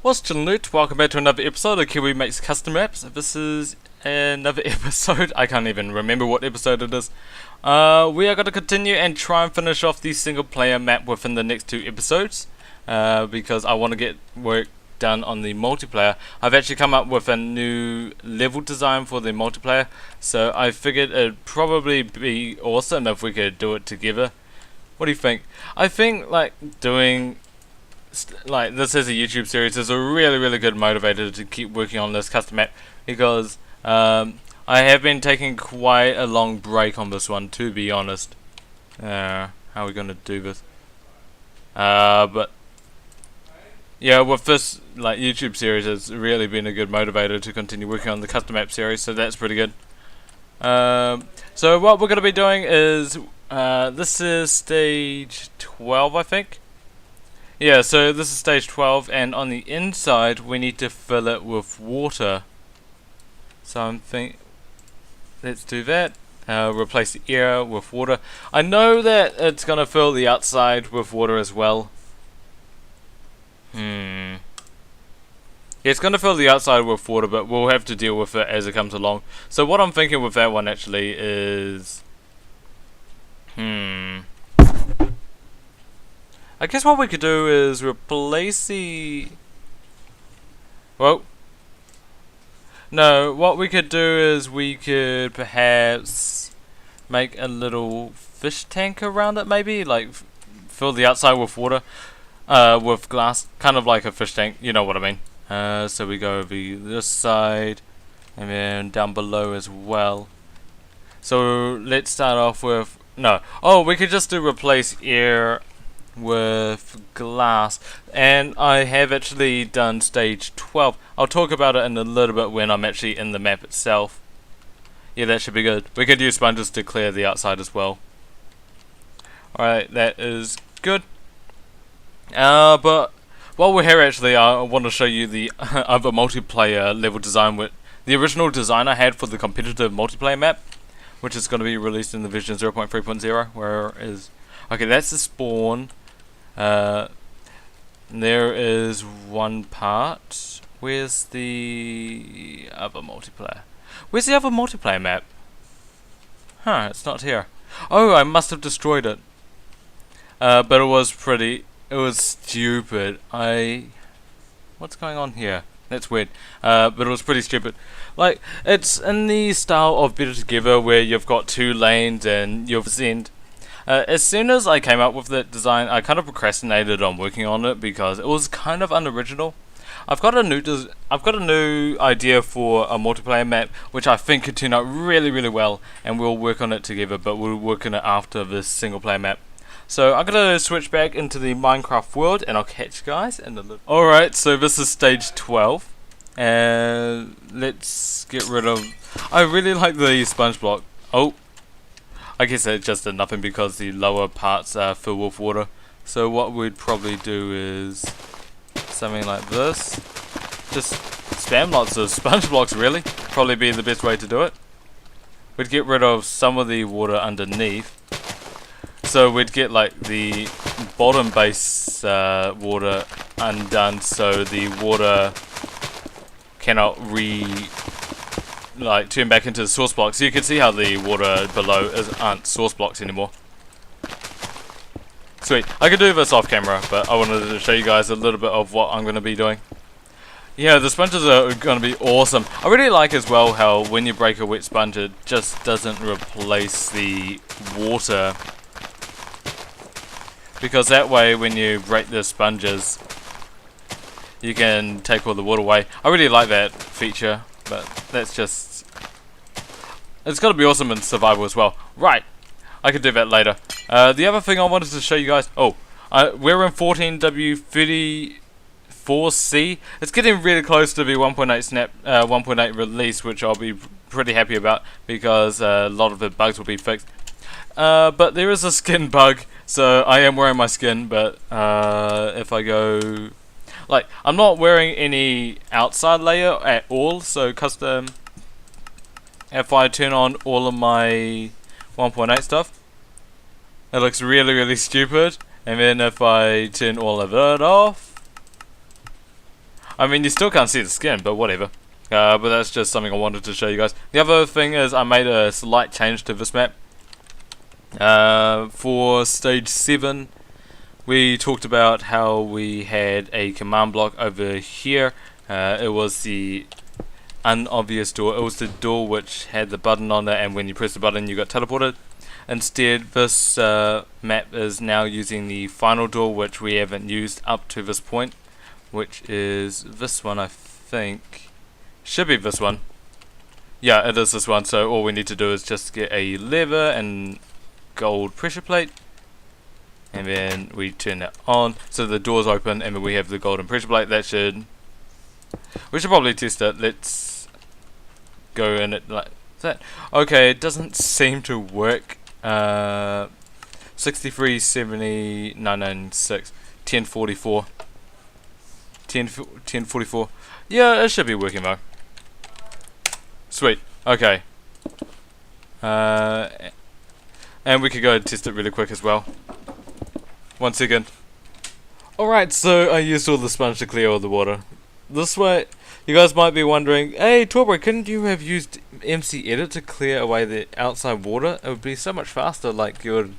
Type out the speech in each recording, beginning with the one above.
What's chillin' loot? Welcome back to another episode of Kiwi Makes Custom Maps. This is another episode. I can't even remember what episode it is. We are going to continue and try and finish off the single player map within the next two episodes. Because I want to get work done on the multiplayer. I've actually come up with a new level design for the multiplayer. So I figured it'd probably be awesome if we could do it together. What do you think? I think like doing like this as a YouTube series is a really good motivator to keep working on this custom map, because I have been taking quite a long break on this one, to be honest. How are we gonna do this? But yeah, with this like YouTube series, it's really been a good motivator to continue working on the custom map series, so that's pretty good. So what we're gonna be doing is this is stage 12, I think. Yeah, so this is stage 12, and on the inside we need to fill it with water. So let's do that. Replace the air with water. I know that it's gonna fill the outside with water as well. Yeah, it's gonna fill the outside with water, but we'll have to deal with it as it comes along. So what I'm thinking with that one actually is I guess what we could do is replace the... Well, no, what we could do is we could perhaps make a little fish tank around it, maybe? Like, fill the outside with water, with glass, kind of like a fish tank, you know what I mean. So we go over this side, and then down below as well. So let's start off with... No. Oh, we could just do replace air with glass, and I have actually done stage 12. I'll talk about it in a little bit when I'm actually in the map itself. Yeah, that should be good. We could use sponges to clear the outside as well. Alright, that is good. But while we're here actually, I want to show you the other multiplayer level design with the original design I had for the competitive multiplayer map, which is going to be released in the version 0.3.0, where is... Okay, that's the spawn. There is one part. Where's the other multiplayer? Where's the other multiplayer map? Huh, it's not here. Oh, I must have destroyed it. But it was stupid. What's going on here? That's weird. But it was pretty stupid. Like, it's in the style of Better Together, where you've got two lanes and you've sent. As soon as I came up with that design, I kind of procrastinated on working on it because it was kind of unoriginal. I've got a new idea for a multiplayer map, which I think could turn out really well, and we'll work on it together. But we'll work on it after this single player map. So I'm gonna switch back into the Minecraft world, and I'll catch you guys in a little. Alright, so this is stage 12, and let's get rid of... I really like the sponge block. Oh, I guess it just did nothing because the lower parts are filled with water. So what we'd probably do is something like this. Just spam lots of sponge blocks, really. Probably be the best way to do it. We'd get rid of some of the water underneath. So we'd get like the bottom base water undone, so the water cannot turn back into the source blocks. So you can see how the water below aren't source blocks anymore. Sweet. I could do this off camera, but I wanted to show you guys a little bit of what I'm going to be doing. Yeah, the sponges are going to be awesome. I really like as well how when you break a wet sponge, it just doesn't replace the water. Because that way, when you break the sponges, you can take all the water away. I really like that feature, but that's just... It's got to be awesome in survival as well. Right, I could do that later. The other thing I wanted to show you guys... Oh, we're in 14W34C. It's getting really close to the 1.8 release, which I'll be pretty happy about, because a lot of the bugs will be fixed. But there is a skin bug, so I am wearing my skin, but if I go... Like, I'm not wearing any outside layer at all, so custom... If I turn on all of my 1.8 stuff, it looks really stupid. And then if I turn all of it off, I mean, you still can't see the skin, but whatever. But that's just something I wanted to show you guys. The other thing is I made a slight change to this map. For stage 7, we talked about how we had a command block over here. It was the unobvious door. It was the door which had the button on it, and when you press the button you got teleported. Instead, this map is now using the final door, which we haven't used up to this point, which is this one, I think. Should be this one. Yeah, it is this one. So all we need to do is just get a lever and gold pressure plate, and then we turn that on so the door's open, and then we have the golden pressure plate. That should, we should probably test it. Let's go in it like that. Okay, it doesn't seem to work. 63, 70, 996, 1044, 1044. Yeah, it should be working though. Sweet. Okay. And we could go and test it really quick as well. 1 second. Alright, so I used all the sponge to clear all the water. This way, you guys might be wondering, hey Torbo, couldn't you have used MC Edit to clear away the outside water? It would be so much faster, like you're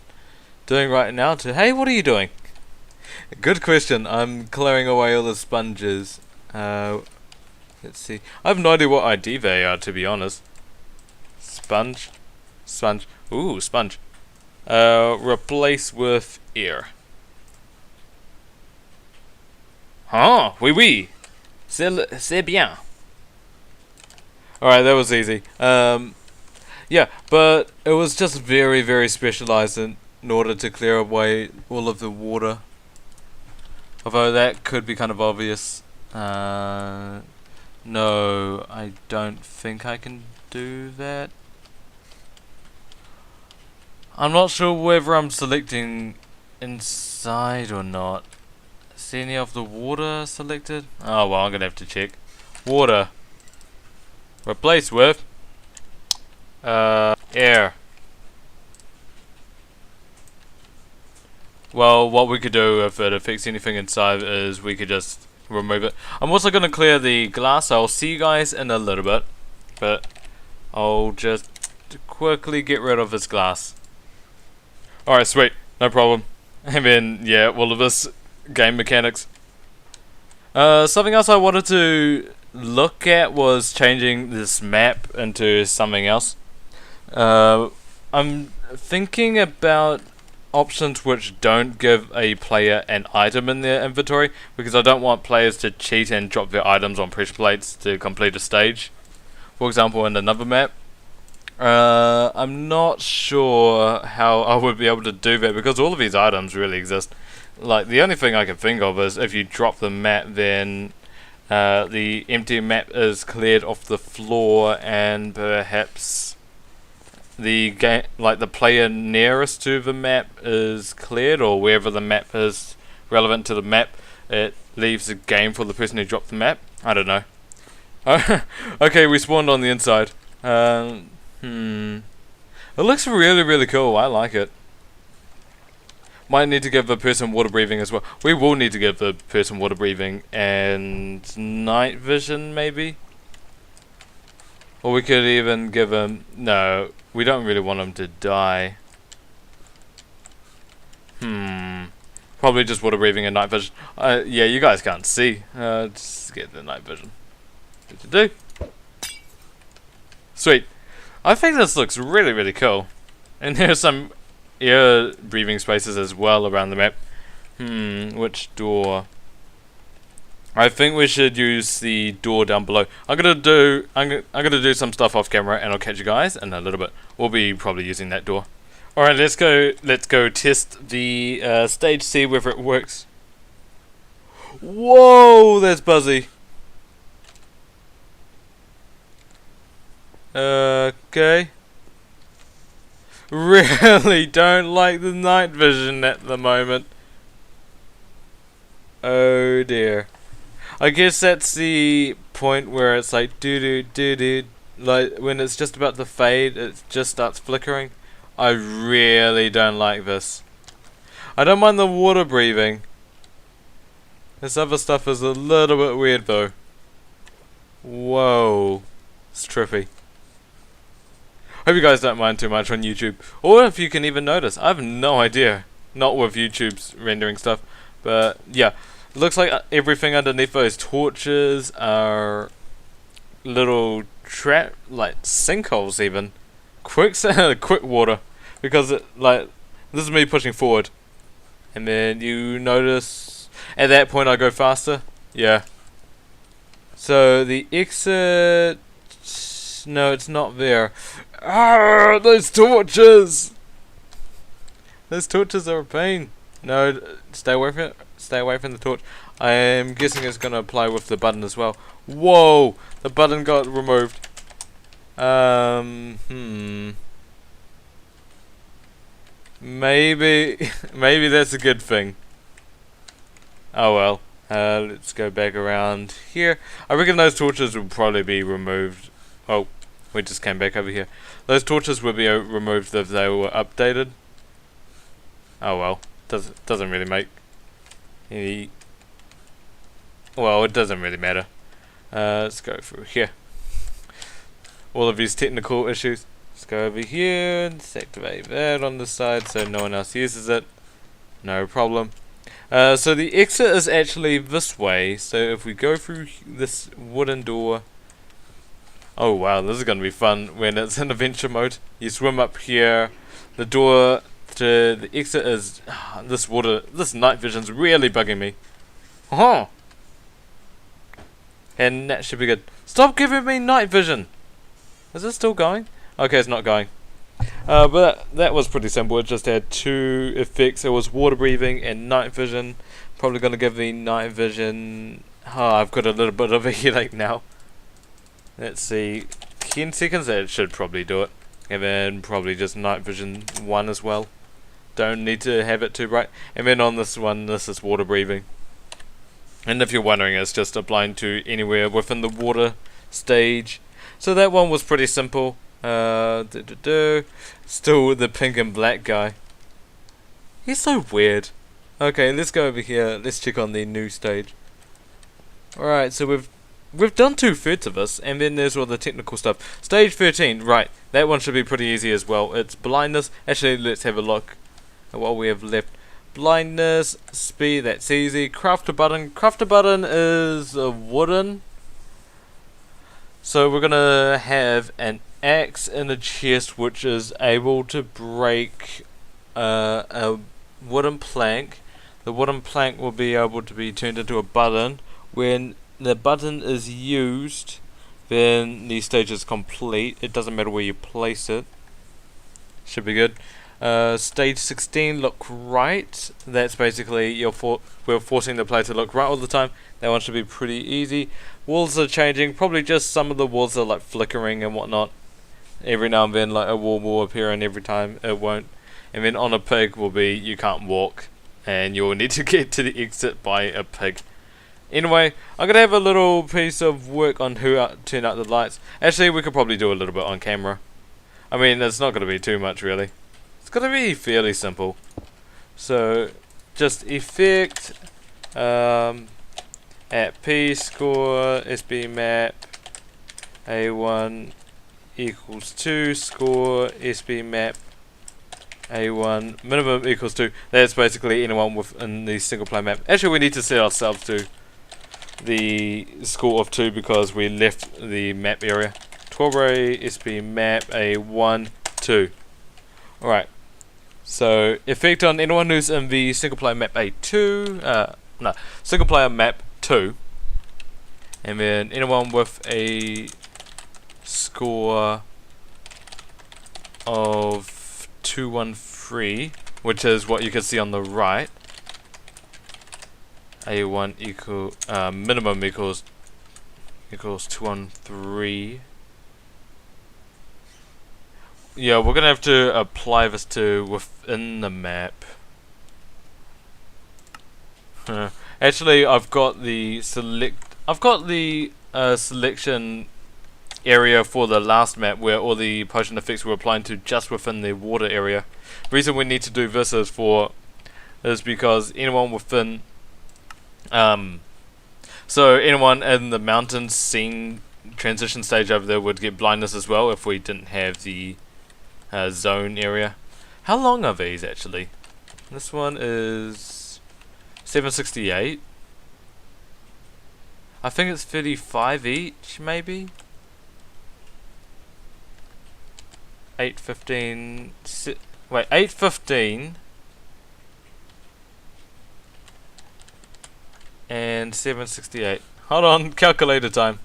doing right now. Hey, what are you doing? Good question. I'm clearing away all the sponges. Let's see. I have no idea what ID they are, to be honest. Sponge. Sponge. Ooh, sponge. Replace with air. Ah, oui oui. C'est bien. Alright, that was easy. Yeah, but it was just very, very specialized in order to clear away all of the water. Although that could be kind of obvious. No, I don't think I can do that. I'm not sure whether I'm selecting inside or not. Is any of the water selected? Oh well, I'm gonna have to check. Water. Replace with air. Well, what we could do if it affects anything inside is we could just remove it. I'm also gonna clear the glass. I'll see you guys in a little bit, but I'll just quickly get rid of this glass. Alright, sweet, no problem. And then, yeah, all of this game mechanics. Something else I wanted to look at was changing this map into something else. I'm thinking about options which don't give a player an item in their inventory, because I don't want players to cheat and drop their items on pressure plates to complete a stage. For example, in another map. I'm not sure how I would be able to do that, because all of these items really exist. Like, the only thing I can think of is if you drop the map, then the empty map is cleared off the floor, and perhaps the game, like the player nearest to the map, is cleared, or wherever the map is relevant to the map, it leaves the game for the person who dropped the map. I don't know. Okay, we spawned on the inside. It looks really, really cool. I like it. Might need to give the person water breathing as well. We will need to give the person water breathing and night vision, maybe. Or we could even give him... No, we don't really want him to die. Probably just water breathing and night vision. Yeah, you guys can't see. Just get the night vision. Good to do. Sweet. I think this looks really, really cool. And there's some air breathing spaces as well around the map. Which door? I think we should use the door down below. I'm gonna do some stuff off camera, and I'll catch you guys in a little bit. We'll be probably using that door. Alright, let's go test the stage, see whether it works. Whoa, that's buzzy. Okay. Really don't like the night vision at the moment. Oh dear. I guess that's the point where it's like do, like when it's just about to fade, it just starts flickering. I really don't like this. I don't mind the water breathing. This other stuff is a little bit weird though. Whoa. It's trippy. Hope you guys don't mind too much on YouTube. Or if you can even notice. I have no idea. Not with YouTube's rendering stuff. But yeah. It looks like everything underneath those torches are little trap, like sinkholes even. Quick water. Because it, like, this is me pushing forward. And then you notice at that point I go faster. Yeah. So the exit, no, it's not there. Ah, those torches! Those torches are a pain. No, stay away from it. Stay away from the torch. I am guessing it's gonna apply with the button as well. Whoa! The button got removed. Maybe, maybe that's a good thing. Oh well. Let's go back around here. I reckon those torches will probably be removed. Oh, we just came back over here. Those torches will be removed if they were updated. Oh well. Doesn't really make any... Well, it doesn't really matter. Let's go through here. All of these technical issues. Let's go over here and activate that on the side so no one else uses it. No problem. So the exit is actually this way. So if we go through this wooden door... Oh wow, this is going to be fun when it's in adventure mode. You swim up here. The door to the exit is... this night vision's really bugging me. Oh! And that should be good. Stop giving me night vision! Is it still going? Okay, it's not going. But that was pretty simple. It just had two effects. It was water breathing and night vision. Probably going to give me night vision. Oh, I've got a little bit of a headache now. Let's see. 10 seconds? That should probably do it. And then probably just night vision 1 as well. Don't need to have it too bright. And then on this one, this is water breathing. And if you're wondering, it's just applying to anywhere within the water stage. So that one was pretty simple. Still the pink and black guy. He's so weird. Okay, let's go over here. Let's check on the new stage. Alright, so we've done 2/3 of this, and then there's all the technical stuff. Stage 13, right. That one should be pretty easy as well. It's blindness. Actually, let's have a look at what we have left. Blindness, speed, that's easy. Craft a button. Craft a button is wooden. So we're gonna have an axe in a chest which is able to break a wooden plank. The wooden plank will be able to be turned into a button. When the button is used, then the stage is complete. It doesn't matter where you place it. Should be good. Stage 16, look right. That's basically we're forcing the player to look right all the time. That one should be pretty easy. Walls are changing. Probably just some of the walls are like flickering and whatnot. Every now and then, like a wall will appear, and every time it won't. And then on a pig will be you can't walk, and you'll need to get to the exit by a pig. Anyway, I'm gonna have a little piece of work on turn out the lights. Actually, we could probably do a little bit on camera. I mean, it's not gonna be too much really. It's gonna be fairly simple. So, just effect, at P score SB map A1 equals 2 score SB map A1 minimum equals 2. That's basically anyone within the single player map. Actually, we need to set ourselves to the score of 2 because we left the map area. 12 SB map A1 2. Alright. So, effect on anyone who's in the single player map A2. No, single player map 2. And then anyone with a score of 213, which is what you can see on the right. A1 equal minimum equals 213. Yeah, we're gonna have to apply this to within the map. Actually, I've got the selection area for the last map where all the potion effects were applying to just within the water area. The reason we need to do this is because anyone within So anyone in the mountain scene transition stage over there would get blindness as well if we didn't have the zone area. How long are these actually? This one is 768. I think it's 35 each, maybe. 815. Wait, 815 and 768. Hold on, calculator time.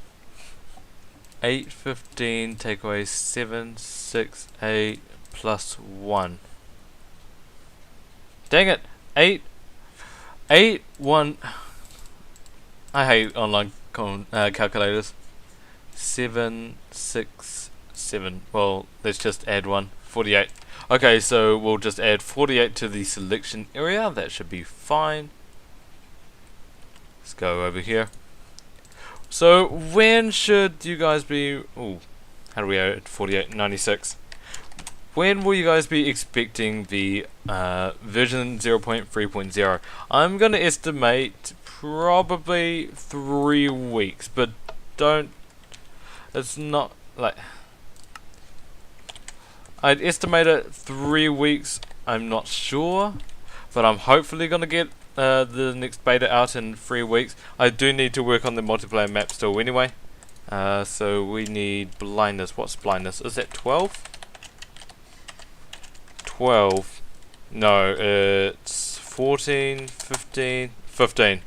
815 take away 768 plus 1. Dang it! 1. I hate online calculators. 767. Well, let's just add 1. 48. Okay, so we'll just add 48 to the selection area. That should be fine. Let's go over here. So when should you guys be? Oh, how do we add 48? 96. When will you guys be expecting the version 0.3.0? I'm gonna estimate probably 3 weeks, but it's not like, I'd estimate it 3 weeks. I'm not sure, but I'm hopefully gonna get the next beta out in 3 weeks. I do need to work on the multiplayer map still anyway. So we need blindness. What's blindness? Is that 12? 12. No, it's 14, 15, 15.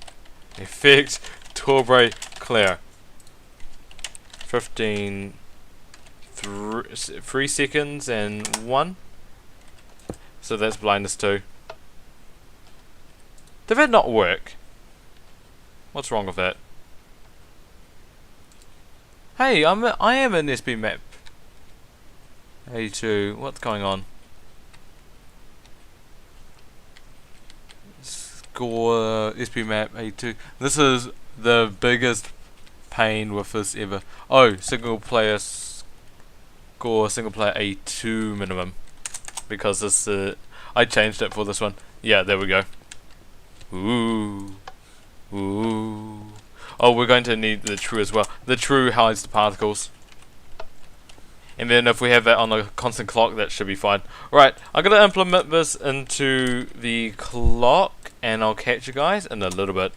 Effect, Torbre, clear. 15, 3 seconds and 1. So that's blindness 2. Did that not work? What's wrong with that? Hey, I am an SB map. A2, what's going on? Score SB map A2. This is the biggest pain with this ever. Oh, single player score, single player A2 minimum. Because this, I changed it for this one. Yeah, there we go. Ooh. Ooh. Oh, we're going to need the true as well. The true hides the particles. And then if we have that on a constant clock, that should be fine. Right, I'm going to implement this into the clock, and I'll catch you guys in a little bit.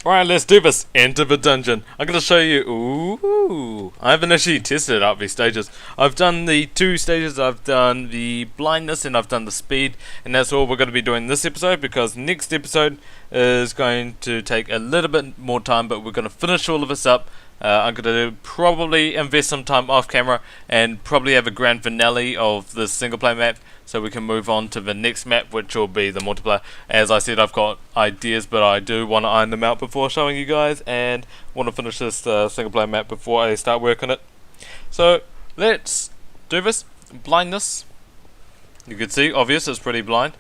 Alright, let's do this. Enter the dungeon. I'm going to show you. Ooh. I haven't actually tested out these stages. I've done the 2 stages. I've done the blindness and I've done the speed. And that's all we're going to be doing this episode, because next episode is going to take a little bit more time, but we're going to finish all of this up. I'm going to probably invest some time off camera and probably have a grand finale of the single player map, so we can move on to the next map, which will be the multiplayer. As I said, I've got ideas, but I do want to iron them out before showing you guys, and want to finish this single player map before I start work on it. So let's do this. Blindness. You can see, obvious, it's pretty blind.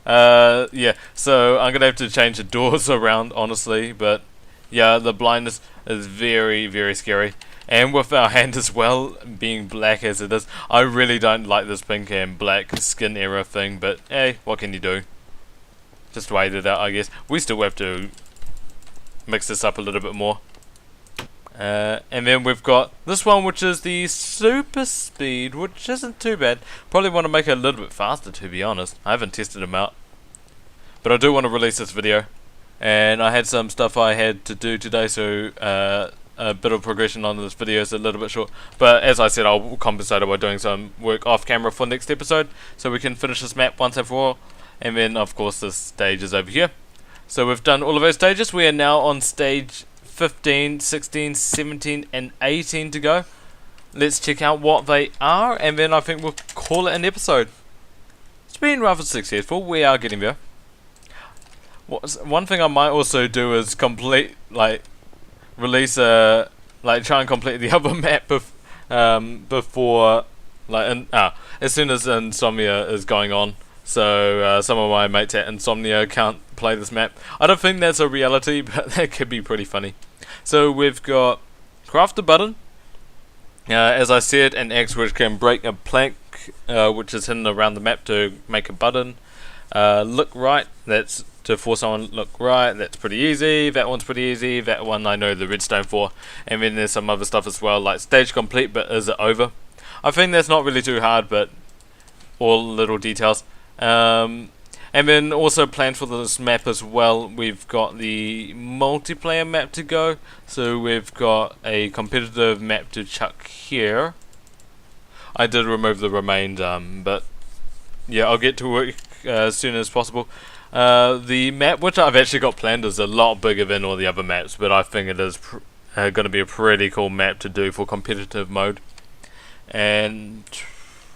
Yeah, so I'm gonna have to change the doors around, honestly, but yeah, the blindness is very, very scary. And with our hand as well, being black as it is, I really don't like this pink and black skin era thing, but hey, what can you do? Just wait it out, I guess. We still have to mix this up a little bit more. And then we've got this one, which is the super speed, which isn't too bad. Probably want to make it a little bit faster, to be honest. I haven't tested them out, but I do want to release this video. And I had some stuff I had to do today, so a bit of progression on this video is a little bit short. But as I said, I'll compensate it by doing some work off camera for next episode, so we can finish this map once and for all. And then of course this stage is over here. So we've done all of those stages. We are now on stage 15, 16, 17 and 18 to go. Let's check out what they are, and then I think we'll call it an episode. It's been rather successful. We are getting there. One thing I might also do is release try and complete the other map before, as soon as Insomnia is going on. So some of my mates at Insomnia can't play this map. I don't think that's a reality, but that could be pretty funny. So we've got craft a button. As I said, an axe which can break a plank which is hidden around the map to make a button. Look right, that's to force someone look right. That's pretty easy. That one's pretty easy. That one I know the redstone for. And then there's some other stuff as well, like stage complete, but is it over? I think that's not really too hard, but all little details. And then also planned for this map as well, we've got the multiplayer map to go. So we've got a competitive map to chuck here. I did remove the remains, but yeah, I'll get to work as soon as possible. The map which I've actually got planned is a lot bigger than all the other maps, but I think it is going to be a pretty cool map to do for competitive mode. And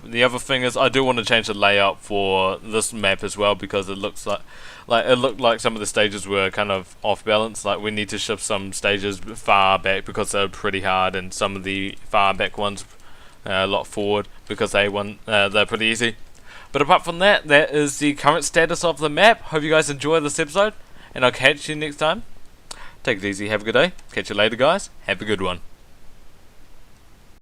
the other thing is I do want to change the layout for this map as well, because it looks like it looked like some of the stages were kind of off balance. Like we need to shift some stages far back because they're pretty hard, and some of the far back ones a lot forward because they're pretty easy. But apart from that, that is the current status of the map. Hope you guys enjoy this episode, and I'll catch you next time. Take it easy, have a good day. Catch you later, guys. Have a good one.